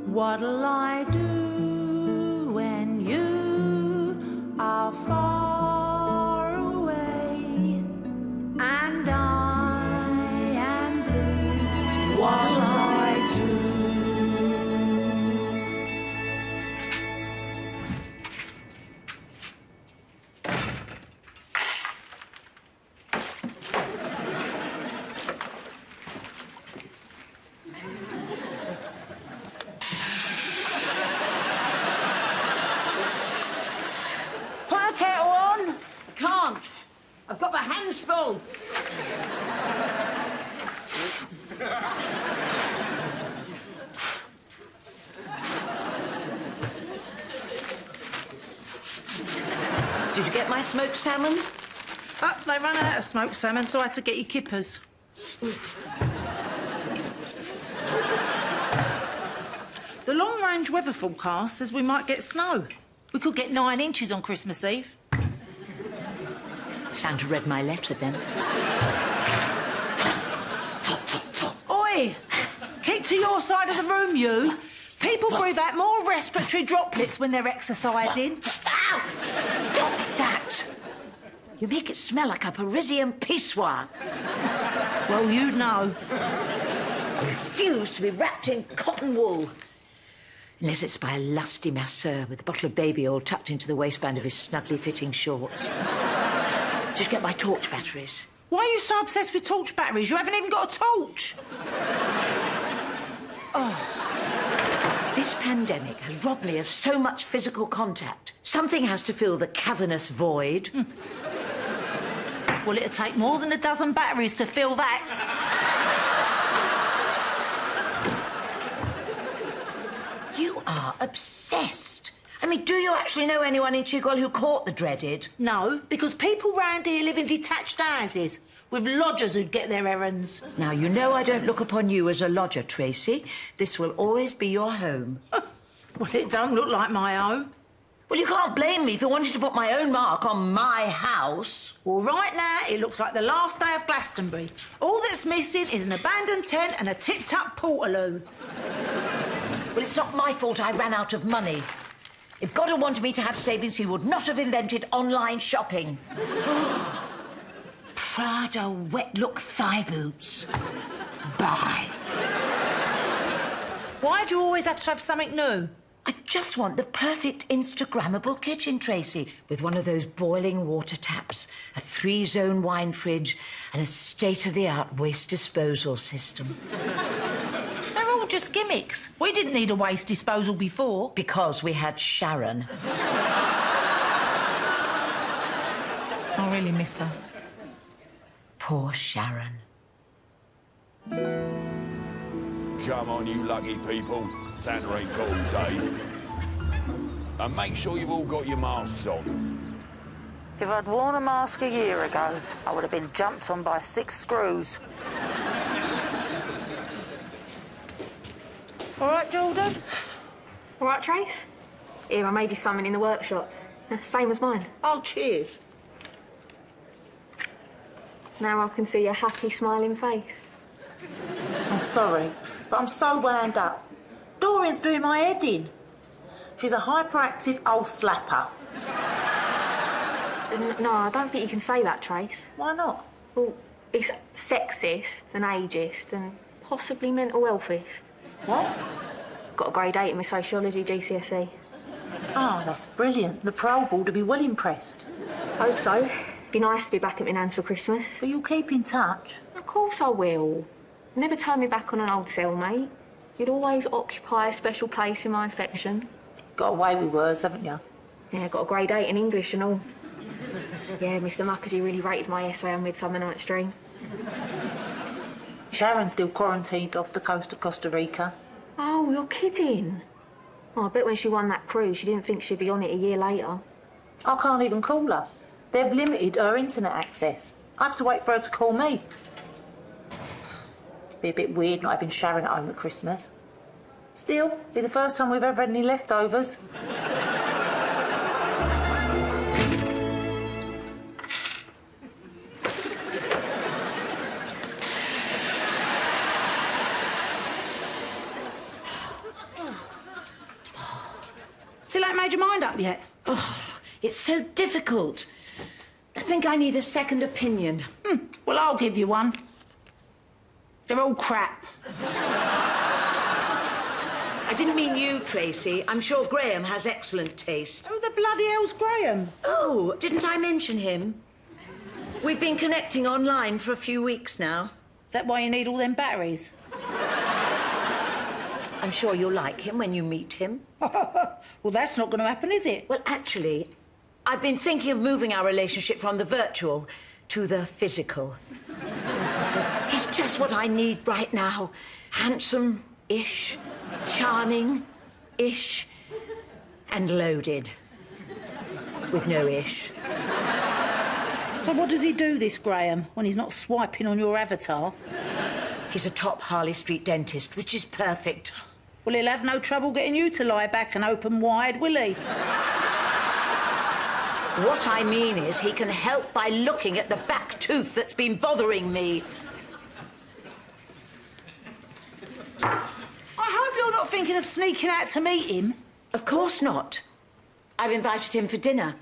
What'll I do when you are far away and I am blue? What'll I do? I've got my hands full. Did you get my smoked salmon? Oh, they ran out of smoked salmon, so I had to get you kippers. The long-range weather forecast says we might get snow. We could get 9 inches on Christmas Eve. Santa read my letter, then. Oi! Keep to your side of the room, you. People breathe out more respiratory droplets when they're exercising. Ow! Stop that! You make it smell like a Parisian pissoir. Well, you'd know. I refuse to be wrapped in cotton wool. Unless it's by a lusty masseur with a bottle of baby oil tucked into the waistband of his snugly fitting shorts. Just get my torch batteries. Why are you so obsessed with torch batteries? You haven't even got a torch. Oh. This pandemic has robbed me of so much physical contact. Something has to fill the cavernous void. Well, it'll take more than a dozen batteries to fill that. You are obsessed. I mean, do you actually know anyone in Chigwell who caught the dreaded? No, because people round here live in detached houses with lodgers who'd get their errands. Now, you know I don't look upon you as a lodger, Tracy. This will always be your home. Well, it don't look like my home. Well, you can't blame me for wanting to put my own mark on my house. Well, right now, it looks like the last day of Glastonbury. All that's missing is an abandoned tent and a tipped-up portaloo. Well, it's not my fault I ran out of money. If God had wanted me to have savings, he would not have invented online shopping. Prada wet-look thigh boots. Bye. Why do you always have to have something new? I just want the perfect Instagrammable kitchen, Tracy, with one of those boiling water taps, a 3-zone wine fridge, and a state-of-the-art waste disposal system. They're all just gimmicks. We didn't need a waste disposal before. Because we had Sharon. I really miss her. Poor Sharon. Come on, you lucky people. Santa ain't got all day. And make sure you've all got your masks on. If I'd worn a mask a year ago, I would have been jumped on by 6 screws. All right, Jordan? All right, Trace? Here, I made you something in the workshop. Same as mine. Oh, cheers. Now I can see your happy, smiling face. I'm sorry, but I'm so wound up. Dorian's doing my head in. She's a hyperactive old slapper. No, I don't think you can say that, Trace. Why not? Well, it's sexist and ageist and possibly mental healthish. What? Got a grade 8 in my sociology GCSE. Oh, that's brilliant. The parole board will be well impressed. Hope so. Be nice to be back at my nan's for Christmas. But you'll keep in touch. Of course I will. Never turn me back on an old cellmate. You'd always occupy a special place in my affection. Got away with words, haven't you? Yeah, got a grade 8 in English and all. Yeah, Mr. Mukherjee really rated my essay on Midsummer Night's Dream. Sharon's still quarantined off the coast of Costa Rica. Oh, you're kidding. Oh, I bet when she won that cruise, she didn't think she'd be on it a year later. I can't even call her. They've limited her internet access. I have to wait for her to call me. Be a bit weird not having Sharon at home at Christmas. Still, be the first time we've ever had any leftovers. ain't made your mind up yet? Oh, it's so difficult. I think I need a second opinion. Well, I'll give you one. They're all crap. I didn't mean you, Tracy. I'm sure Graham has excellent taste. Who the bloody hell's Graham? Oh, didn't I mention him? We've been connecting online for a few weeks now. Is that why you need all them batteries? I'm sure you'll like him when you meet him. Well, that's not going to happen, is it? Well, actually, I've been thinking of moving our relationship from the virtual to the physical. He's just what I need right now. Handsome-ish, charming-ish, and loaded. With no ish. So what does he do, this Graham, when he's not swiping on your avatar? He's a top Harley Street dentist, which is perfect. Well, he'll have no trouble getting you to lie back and open wide, will he? What I mean is he can help by looking at the back tooth that's been bothering me. I hope you're not thinking of sneaking out to meet him. Of course not. I've invited him for dinner.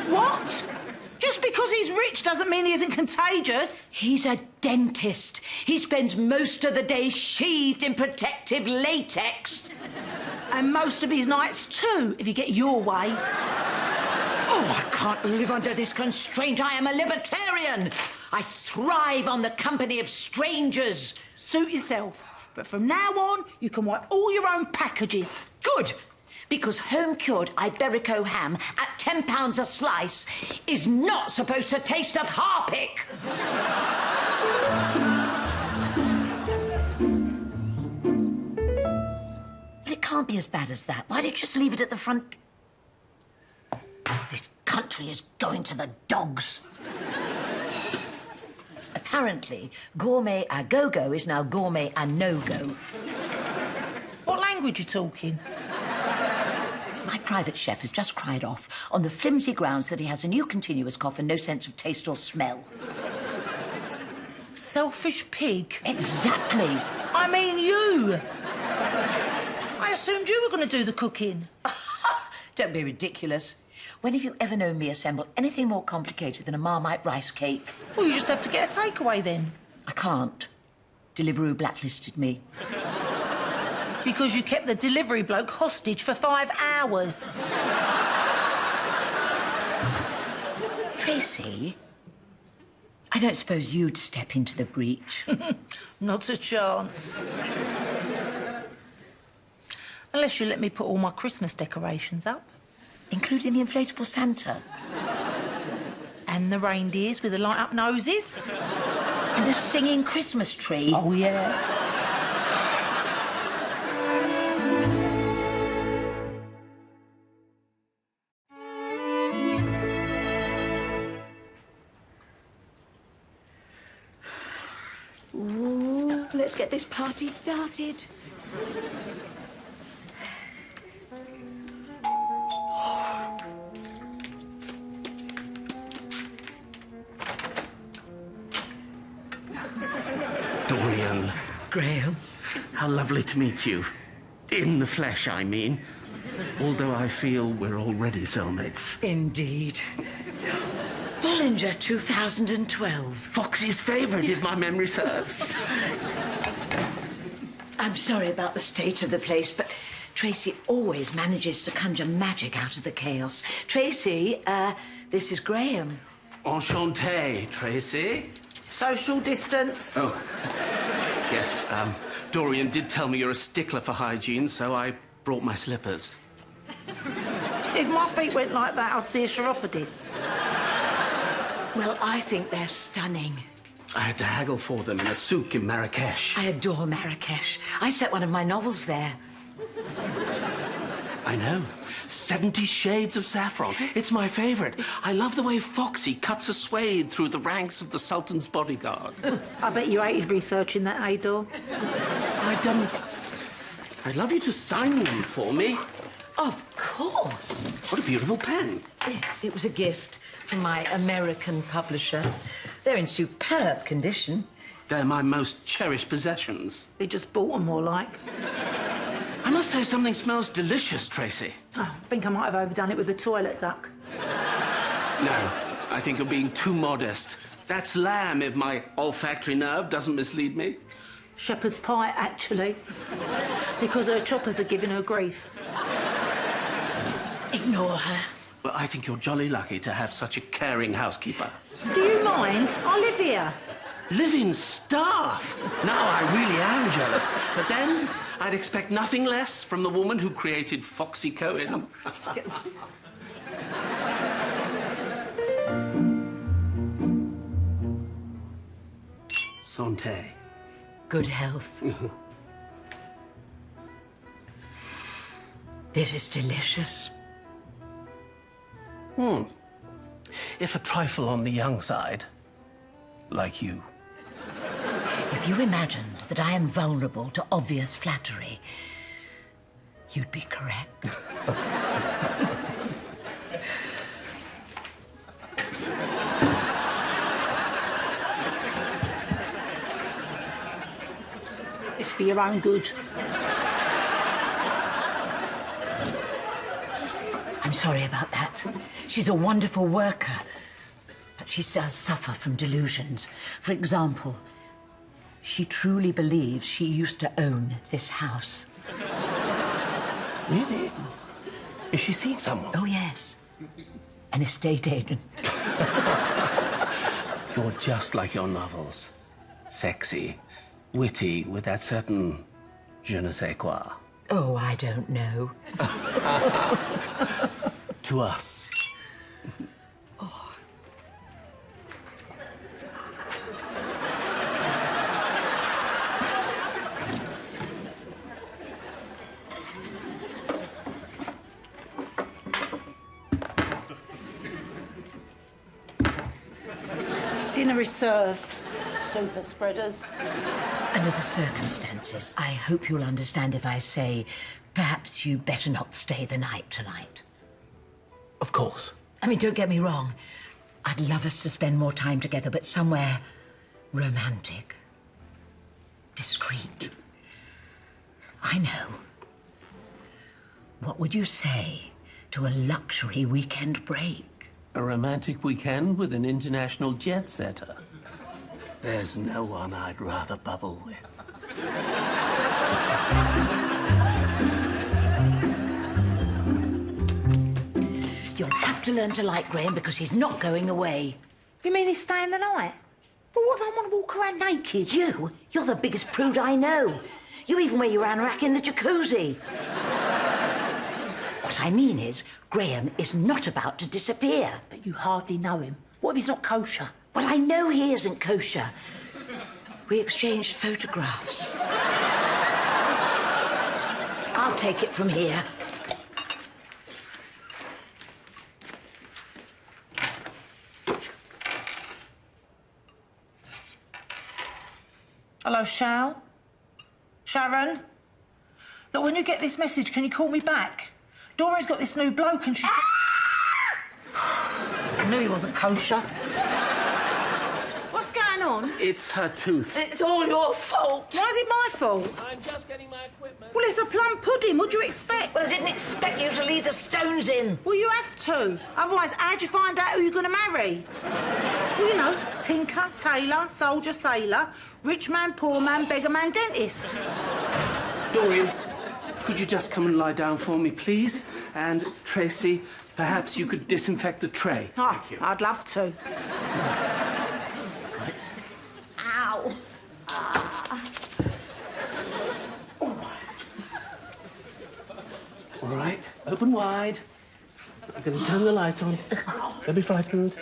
What? Just because he's rich doesn't mean he isn't contagious. He's a dentist. He spends most of the day sheathed in protective latex. And most of his nights too, if you get your way. Oh, I can't live under this constraint. I am a libertarian. I thrive on the company of strangers. Suit yourself. But from now on, you can wipe all your own packages. Good. Because home-cured Iberico ham at £10 a slice is not supposed to taste of Harpic. But it can't be as bad as that. Why don't you just leave it at the front? This country is going to the dogs. Apparently, gourmet a go-go is now gourmet a no-go. What language are you talking? My private chef has just cried off on the flimsy grounds that he has a new continuous cough and no sense of taste or smell. Selfish pig. Exactly. I mean you. I assumed you were going to do the cooking. Don't be ridiculous. When have you ever known me assemble anything more complicated than a Marmite rice cake? Well, you just have to get a takeaway then. I can't. Deliveroo blacklisted me. Because you kept the delivery bloke hostage for 5 hours. Tracy, I don't suppose you'd step into the breach. Not a chance. Unless you let me put all my Christmas decorations up. Including the inflatable Santa. And the reindeers with the light-up noses. And the singing Christmas tree. Oh, yeah. Ooh, let's get this party started. Dorian. Graham. How lovely to meet you. In the flesh, I mean. Although I feel we're already soulmates. Indeed. Bollinger 2012. Foxy's favourite, if my memory serves. I'm sorry about the state of the place, but Tracy always manages to conjure magic out of the chaos. Tracy, this is Graham. Enchanté, Tracy. Social distance. Oh, yes, Dorian did tell me you're a stickler for hygiene, so I brought my slippers. If my feet went like that, I'd see a chiropodist. Well, I think they're stunning. I had to haggle for them in a souk in Marrakesh. I adore Marrakesh. I set one of my novels there. I know. 70 Shades of Saffron. It's my favourite. I love the way Foxy cuts a swathe through the ranks of the Sultan's bodyguard. I bet you hated researching that, Ador. I'd love you to sign them for me. Of course. What a beautiful pen. It was a gift from my American publisher. They're in superb condition. They're my most cherished possessions. He just bought them more like. I'm must say something smells delicious, Tracy. Oh, I think I might have overdone it with the toilet duck. No, I think you're being too modest. That's lamb, if my olfactory nerve doesn't mislead me. Shepherd's pie, actually. Because her choppers are giving her grief. Ignore her. Well, I think you're jolly lucky to have such a caring housekeeper. Do you mind? I live here. Living staff! Now I really am jealous. But then, I'd expect nothing less from the woman who created Foxy Cohen. Santé. Good health. This is delicious. If a trifle on the young side, like you. If you imagined that I am vulnerable to obvious flattery, you'd be correct. It's for your own good. I'm sorry about that. She's a wonderful worker, but she does suffer from delusions. For example, she truly believes she used to own this house. Really? Is she seen someone? Oh, yes. An estate agent. You're just like your novels. Sexy, witty, with that certain je ne sais quoi. Oh, I don't know. To us. Dinner is served. Super spreaders. Under the circumstances, I hope you'll understand if I say, perhaps you'd better not stay the night tonight. Of course. I mean, don't get me wrong. I'd love us to spend more time together, but somewhere romantic, discreet. I know. What would you say to a luxury weekend break? A romantic weekend with an international jet setter. There's no one I'd rather bubble with. You'll have to learn to like Graham because he's not going away. You mean he's staying the night? But what if I want to walk around naked? You're the biggest prude I know. You even wear your anorak in the jacuzzi. What I mean is, Graham is not about to disappear. But you hardly know him. What if he's not kosher? Well, I know he isn't kosher. We exchanged photographs. I'll take it from here. Hello, Shal? Sharon? Look, when you get this message, can you call me back? Doreen's got this new bloke and she's... I knew he wasn't kosher. What's going on? It's her tooth. It's all your fault. Why is it my fault? I'm just getting my equipment. Well, it's a plum pudding. What do you expect? Well, I didn't expect you to leave the stones in. Well, you have to. Otherwise, how'd you find out who you're going to marry? Well, you know, tinker, tailor, soldier, sailor, rich man, poor man, beggar man, dentist. Doreen, could you just come and lie down for me, please? And Tracy, perhaps you could disinfect the tray. Oh, Thank you. I'd love to. Ow. All right, open wide. I'm going to turn the light on. Don't be frightened.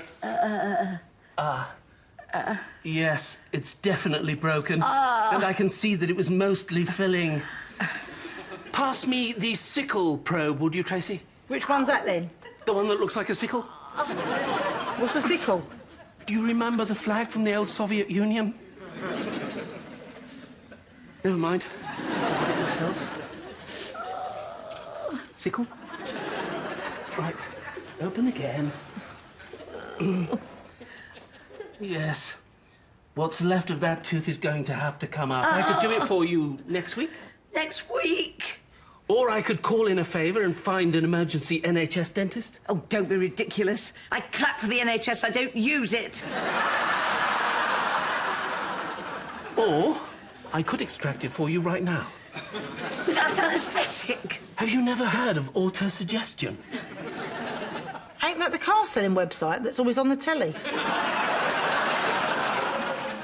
Yes, it's definitely broken. And I can see that it was mostly filling. Pass me the sickle probe, would you, Tracy? Which one's that, then? The one that looks like a sickle? What's a sickle? Do you remember the flag from the old Soviet Union? Never mind. Yourself. Sickle? Right. Open again. Yes. What's left of that tooth is going to have to come out. I could do it for you next week. Next week. Or I could call in a favour and find an emergency NHS dentist. Oh, don't be ridiculous. I clap for the NHS, I don't use it. Or I could extract it for you right now. That's anaesthetic. Have you never heard of autosuggestion? Ain't that the car-selling website that's always on the telly?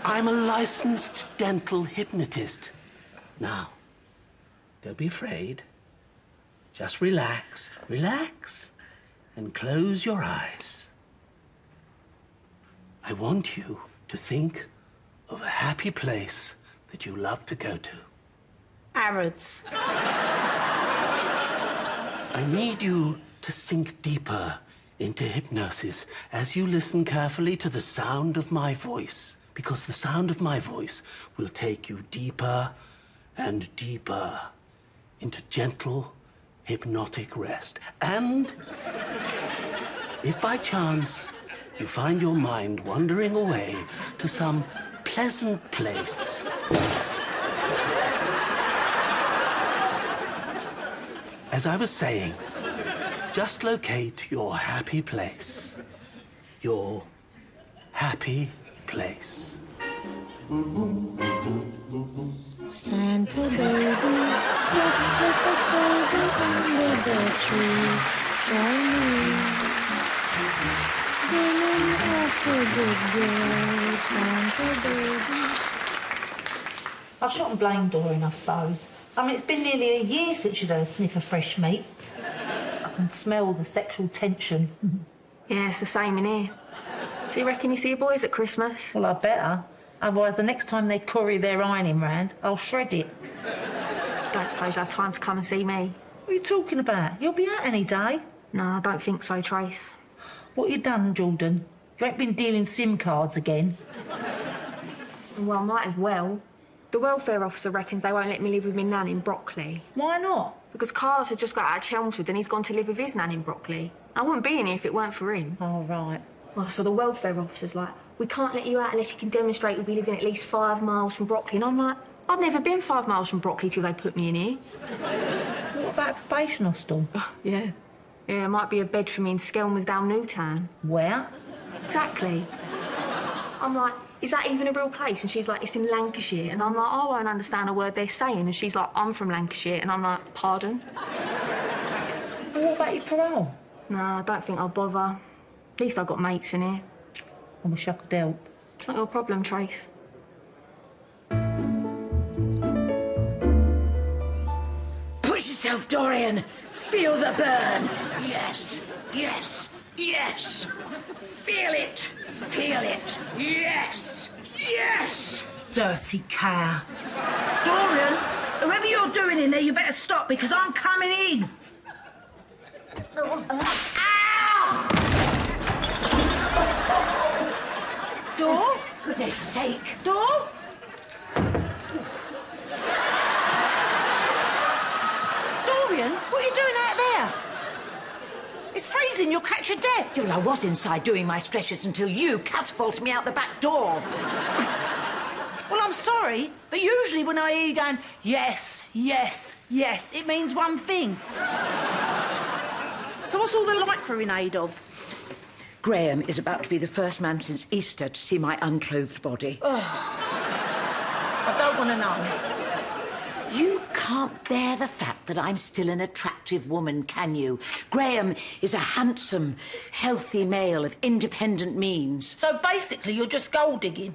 I'm a licensed dental hypnotist. Now, don't be afraid. Just relax, relax, and close your eyes. I want you to think of a happy place that you love to go to. Arrods. I need you to sink deeper into hypnosis as you listen carefully to the sound of my voice, because the sound of my voice will take you deeper and deeper into gentle, hypnotic rest. And if by chance you find your mind wandering away to some pleasant place, as I was saying, just locate your happy place. Your happy place. Santa baby, yes, slip a saving under the tree for me. Bringing up a good girl, Santa baby. I shouldn't blame Doreen, I suppose. I mean, it's been nearly a year since she's had a sniff of fresh meat. I can smell the sexual tension. Yeah, it's the same in here. So you reckon you see your boys at Christmas? Well, I better. Otherwise, the next time they curry their ironing round, I'll shred it. Don't suppose you have time to come and see me? What are you talking about? You'll be out any day. No, I don't think so, Trace. What you done, Jordan? You ain't been dealing SIM cards again? Well, might as well. The welfare officer reckons they won't let me live with my nan in Brockley. Why not? Because Carlos had just got out of Chelmsford and he's gone to live with his nan in Brockley. I wouldn't be in here if it weren't for him. Oh, right. Well, so the welfare officer's like, we can't let you out unless you can demonstrate you'll be living at least 5 miles from Brockley. And I'm like, I've never been 5 miles from Brockley till they put me in here. What about probation hostel? Yeah. Yeah, it might be a bed for me in Skelmersdale, Newtown. Where? Exactly. I'm like, is that even a real place? And she's like, it's in Lancashire. And I'm like, I won't understand a word they're saying. And she's like, I'm from Lancashire. And I'm like, pardon? Well, what about your parole? No, I don't think I'll bother. At least I've got mates in here. I wish I could help. It's not your problem, Trace. Push yourself, Dorian. Feel the burn. Yes, yes, yes. Feel it. Feel it. Yes, yes. Dirty cow. Dorian, whoever you're doing in there, you better stop because I'm coming in. Ow! Door? For God's sake. Door? Dorian, what are you doing out there? It's freezing, you'll catch your death. Well, I was inside doing my stretches until you catapulted me out the back door. Well, I'm sorry, but usually when I hear you going, yes, yes, yes, it means one thing. So what's all the lycra in aid of? Graham is about to be the first man since Easter to see my unclothed body. I don't want to know. You can't bear the fact that I'm still an attractive woman, can you? Graham is a handsome, healthy male of independent means. So basically, you're just gold digging.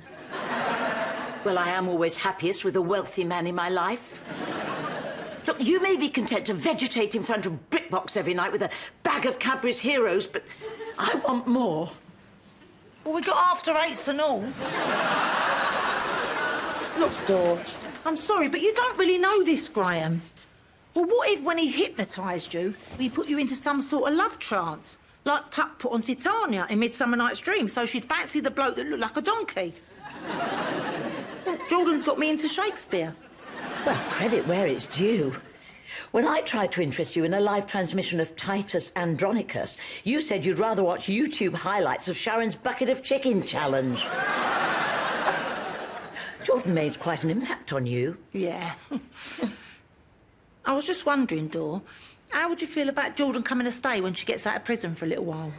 Well, I am always happiest with a wealthy man in my life. Look, you may be content to vegetate in front of BritBox every night with a bag of Cadbury's Heroes, but I want more. Well, we got after eights and all. Look, Dor, I'm sorry, but you don't really know this, Graham. Well, what if when he hypnotised you, he put you into some sort of love trance? Like Puck put on Titania in Midsummer Night's Dream, so she'd fancy the bloke that looked like a donkey. Look, Jordan's got me into Shakespeare. Well, credit where it's due. When I tried to interest you in a live transmission of Titus Andronicus, you said you'd rather watch YouTube highlights of Sharon's bucket of chicken challenge. Jordan made quite an impact on you. Yeah. I was just wondering, Dor, how would you feel about Jordan coming to stay when she gets out of prison for a little while?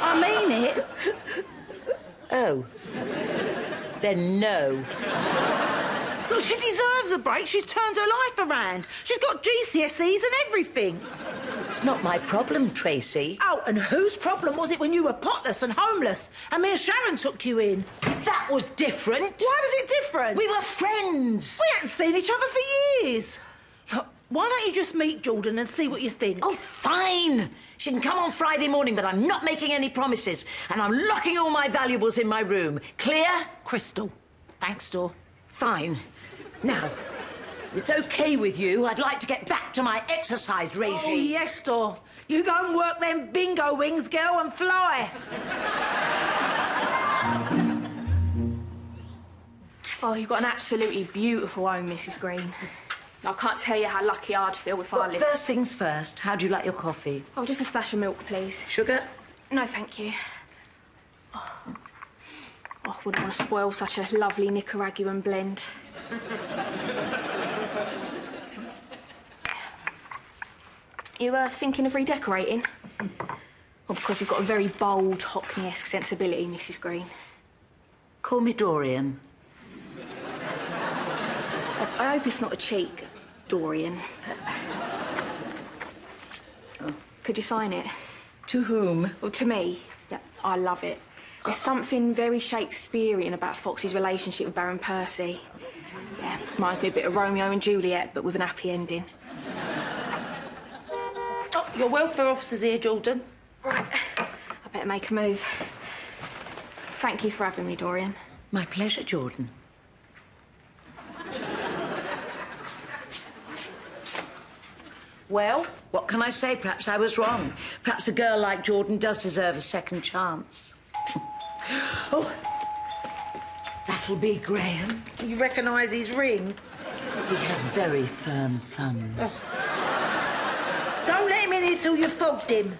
I mean it. Oh. Then no. Look, she deserves a break. She's turned her life around. She's got GCSEs and everything. It's not my problem, Tracy. Oh, and whose problem was it when you were potless and homeless and me and Sharon took you in? That was different. Why was it different? We were friends. We hadn't seen each other for years. Look, why don't you just meet Jordan and see what you think? Oh, fine. She can come on Friday morning, but I'm not making any promises. And I'm locking all my valuables in my room. Clear? Crystal. Thanks, Dor. Fine. Now, if it's okay with you, I'd like to get back to my exercise regime. Oh, yes, Dor. You go and work them bingo wings, girl, and fly. Oh, you've got an absolutely beautiful home, Mrs. Green. I can't tell you how lucky I'd feel if I But lived... first things first, how do you like your coffee? Oh, just a splash of milk, please. Sugar? No, thank you. Oh, I wouldn't want to spoil such a lovely Nicaraguan blend. You thinking of redecorating? Or because you've got a very bold, Hockney-esque sensibility, Mrs. Green? Call me Dorian. I hope it's not a cheek, Dorian. Could you sign it? To whom? Well, to me. Yeah, I love it. There's something very Shakespearean about Fox's relationship with Baron Percy. Yeah, reminds me a bit of Romeo and Juliet, but with an happy ending. Oh, your welfare officer's here, Jordan. Right, I better make a move. Thank you for having me, Dorian. My pleasure, Jordan. Well? What can I say? Perhaps I was wrong. Perhaps a girl like Jordan does deserve a second chance. Oh, that'll be Graham. You recognise his ring? He has very firm thumbs. Don't let him in here till you've fogged him.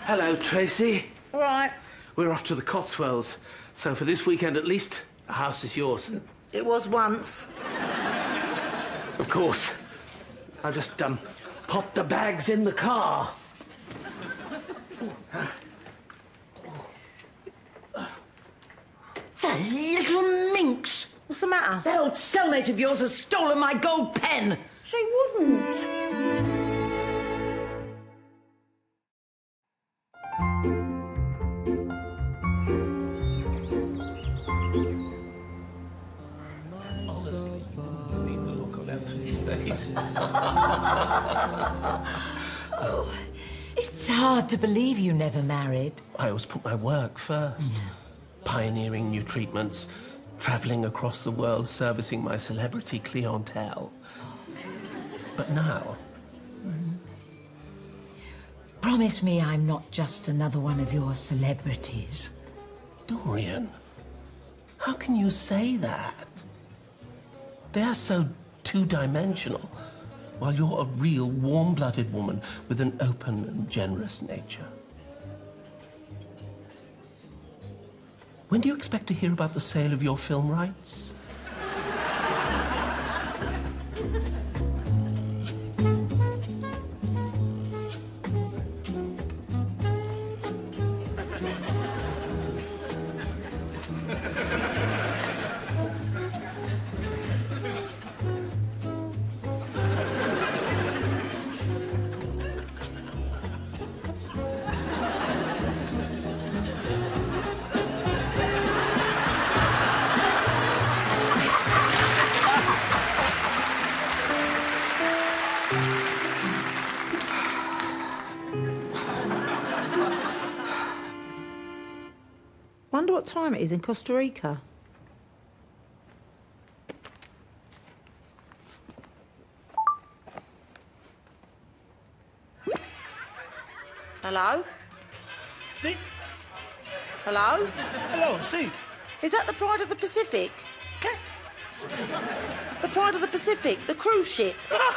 Hello, Tracy. All right. We're off to the Cotswolds, so for this weekend at least, the house is yours. It was once. Of course. I'll just, pop the bags in the car. The little minx! What's the matter? That old cellmate of yours has stolen my gold pen! She wouldn't. Oh, it's hard to believe you never married. I always put my work first. Pioneering new treatments, travelling across the world, servicing my celebrity clientele. But now... Promise me I'm not just another one of your celebrities. Dorian, how can you say that? They're so two-dimensional, while you're a real warm-blooded woman with an open and generous nature. When do you expect to hear about the sale of your film rights? Wonder what time it is in Costa Rica. Hello? See? Hello? Hello, see? Is that the Pride of the Pacific? The Pride of the Pacific, the cruise ship.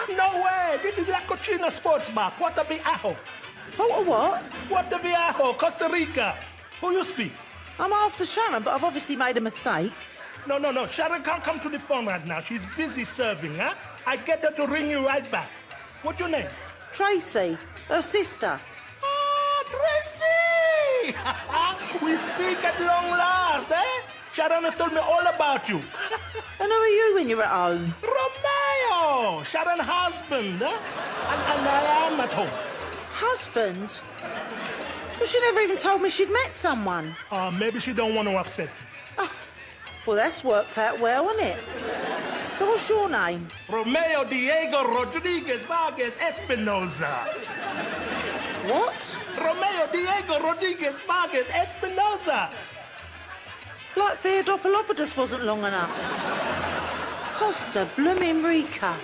No way! This is La Cochina Sports Bar, Puerto Viejo. Oh, what? Puerto Viejo, Costa Rica. Who you speak? I'm after Sharon, but I've obviously made a mistake. No. Sharon can't come to the phone right now. She's busy serving, huh? I get her to ring you right back. What's your name? Tracy, her sister. Ah, Tracy! We speak at long last, eh? Sharon has told me all about you. And who are you when you're at home? Romeo! Sharon's husband, eh? And I am at home. Husband? Well, she never even told me she'd met someone. Maybe she don't want to upset you. Oh, well, that's worked out well, hasn't it? So what's your name? Romeo Diego Rodriguez Vargas Espinosa. What? Romeo Diego Rodriguez Vargas Espinosa. Like Theodopolopodus wasn't long enough. Costa bloomin' Rica.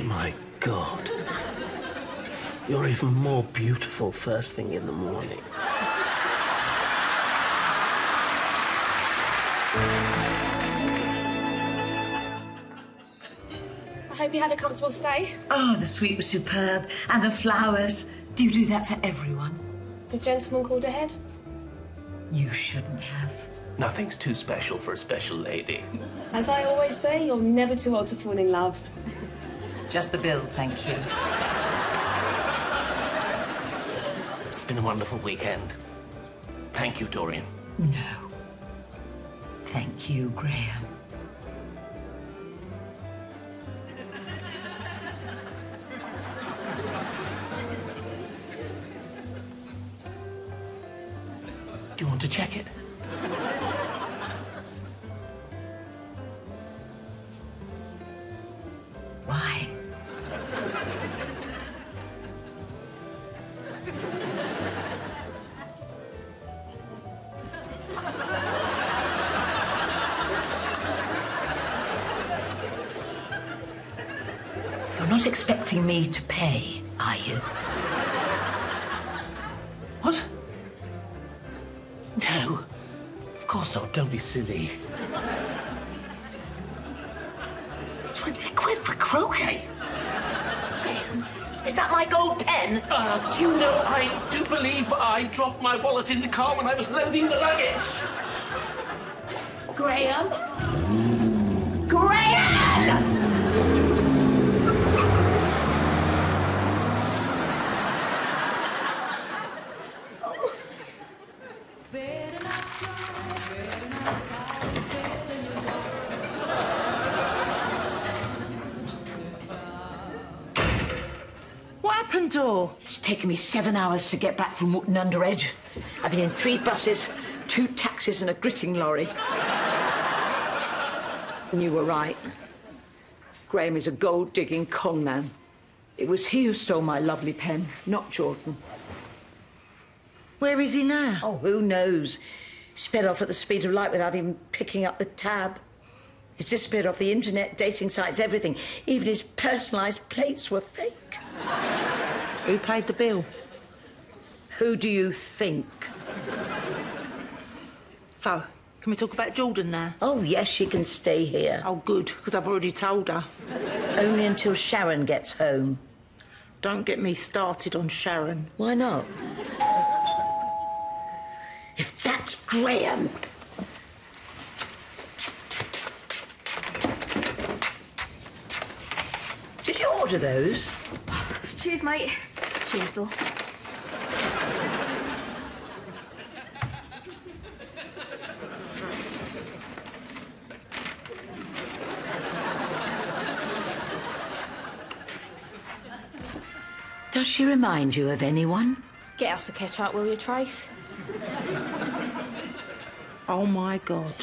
My God. You're even more beautiful first thing in the morning. I hope you had a comfortable stay. Oh, the suite was superb. And the flowers. Do you do that for everyone? The gentleman called ahead. You shouldn't have. Nothing's too special for a special lady. As I always say, you're never too old to fall in love. Just the bill, thank you. It's been a wonderful weekend. Thank you, Dorian. No. Thank you, Graham. Do you want to check it? Why? You're not expecting me to pay, are you? What? No. Of course not. Don't be silly. 20 quid for croquet? Is that my gold pen? Do you know, I do believe I dropped my wallet in the car when I was loading the luggage. Graham? Graham! What happened, Dor? It's taken me 7 hours to get back from Wootton Under Edge. I've been in 3 buses, 2 taxis and a gritting lorry. And you were right. Graham is a gold-digging con man. It was he who stole my lovely pen, not Jordan. Where is he now? Oh, who knows? Sped off at the speed of light without even picking up the tab. He's disappeared off the internet, dating sites, everything. Even his personalised plates were fake. Who paid the bill? Who do you think? So, can we talk about Jordan now? Oh, yes, she can stay here. Oh, good, because I've already told her. Only until Sharon gets home. Don't get me started on Sharon. Why not? If that's Graham... Did you order those? Cheers, mate. Cheers, Dor. Does she remind you of anyone? Get us a catch up, will you, Trace? Oh, my God.